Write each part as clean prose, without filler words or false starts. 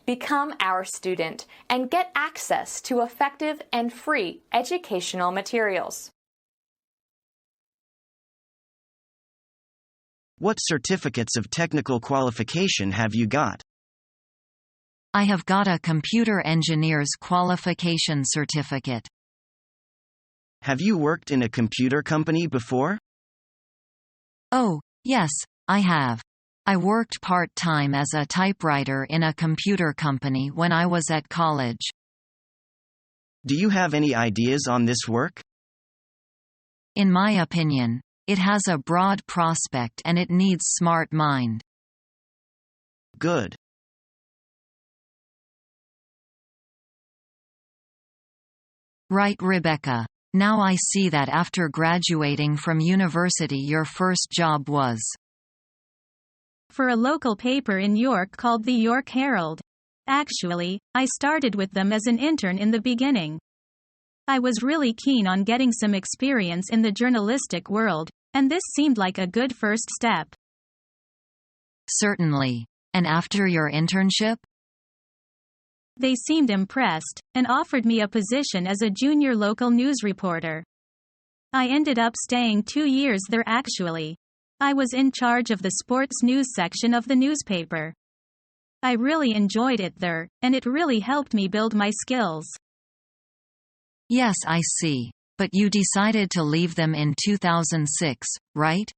Become our student and get access to effective and free educational materials. What certificates of technical qualification have you got? I have got a computer engineer's qualification certificate. Have you worked in a computer company before? Oh, yes, I have. I worked part-time as a typewriter in a computer company when I was at college. Do you have any ideas on this work? In my opinion, it has a broad prospect and it needs smart mind. Good. Right, Rebecca. Now I see that after graduating from university your first job was for a local paper in York called the York Herald. Actually, I started with them as an intern in the beginning. I was really keen on getting some experience in the journalistic world, and this seemed like a good first step. Certainly. And after your internship? They seemed impressed, and offered me a position as a junior local news reporter. I ended up staying 2 years there actually. I was in charge of the sports news section of the newspaper. I really enjoyed it there, and it really helped me build my skills. Yes, I see. But you decided to leave them in 2006, right?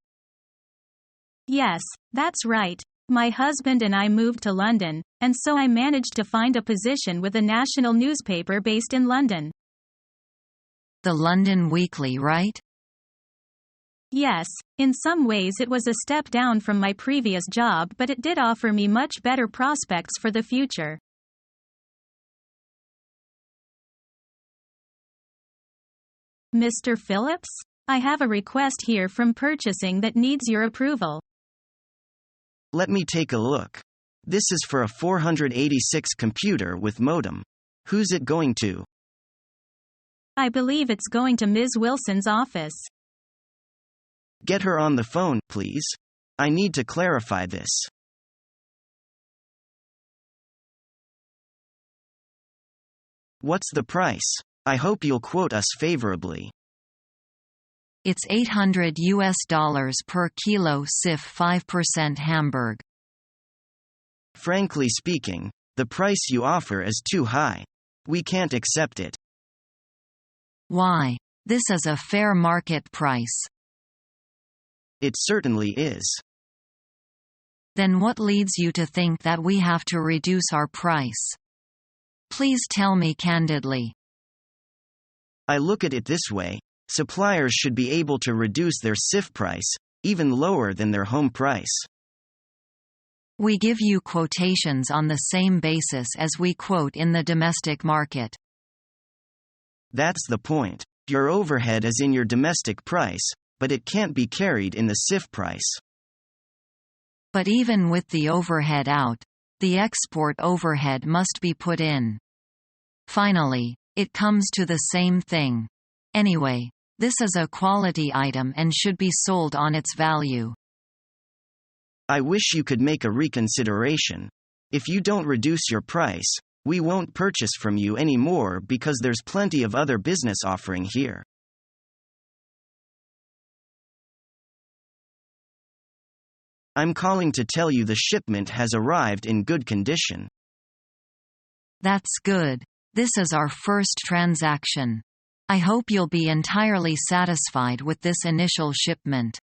Yes, that's right. My husband and I moved to London, and so I managed to find a position with a national newspaper based in London. The London Weekly, right? Yes, in some ways it was a step down from my previous job, but it did offer me much better prospects for the future. Mr. Phillips? I have a request here from purchasing that needs your approval. Let me take a look. This is for a 486 computer with modem. Who's it going to? I believe it's going to Ms. Wilson's office. Get her on the phone, please. I need to clarify this. What's the price? I hope you'll quote us favorably. It's $800 per kilo CIF 5% Hamburg. Frankly speaking, the price you offer is too high. We can't accept it. Why? This is a fair market price. It certainly is. Then what leads you to think that we have to reduce our price? Please tell me candidly. I look at it this way. Suppliers should be able to reduce their CIF price, even lower than their home price. We give you quotations on the same basis as we quote in the domestic market. That's the point. Your overhead is in your domestic price, but it can't be carried in the CIF price. But even with the overhead out, the export overhead must be put in. Finally, it comes to the same thing. Anyway, this is a quality item and should be sold on its value. I wish you could make a reconsideration. If you don't reduce your price, we won't purchase from you anymore because there's plenty of other business offering here. I'm calling to tell you the shipment has arrived in good condition. That's good. This is our first transaction. I hope you'll be entirely satisfied with this initial shipment.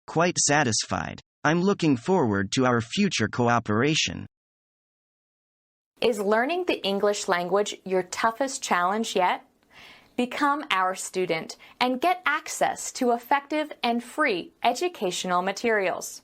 Quite satisfied. I'm looking forward to our future cooperation. Is learning the English language your toughest challenge yet? Become our student and get access to effective and free educational materials.